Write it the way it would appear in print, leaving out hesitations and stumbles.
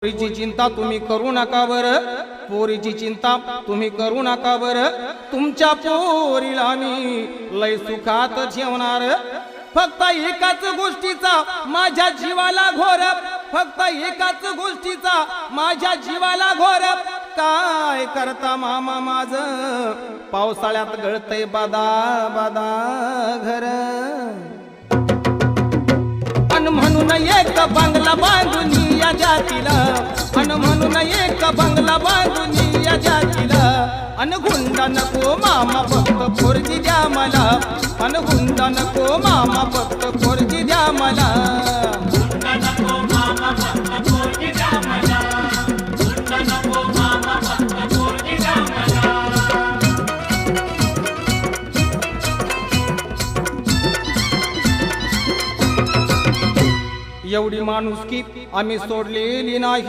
पोरीची चिंता तुम्ही करू नका बरं, पोरीची चिंता तुम्ही करू नका बरं. तुमच्या पोरीला मी लय सुखात ठेवणार. फक्त एकाच गोष्टीचा माझ्या जीवाला घोर, फक्त एकाच गोष्टीचा माझ्या जीवाला घोर. काय करता मामा माझ, पावसाळ्यात गळतय बादा बादा घर. अन म्हणून एक बंगला बांधून या जातीला, अन म्हणून एक बंगला बांधून या जातीला. अन हुंडा नको मामा फक्त पोरगी द्या मला, अन हुंडा नको मामा फक्त पोरगी द्या मला. हुंडा नको मामा फक्त पोरगी द्या मला, हुंडा नको मामा फक्त पोरगी द्या मला. एवढी माणुसकी आम्ही सोडलेली नाही.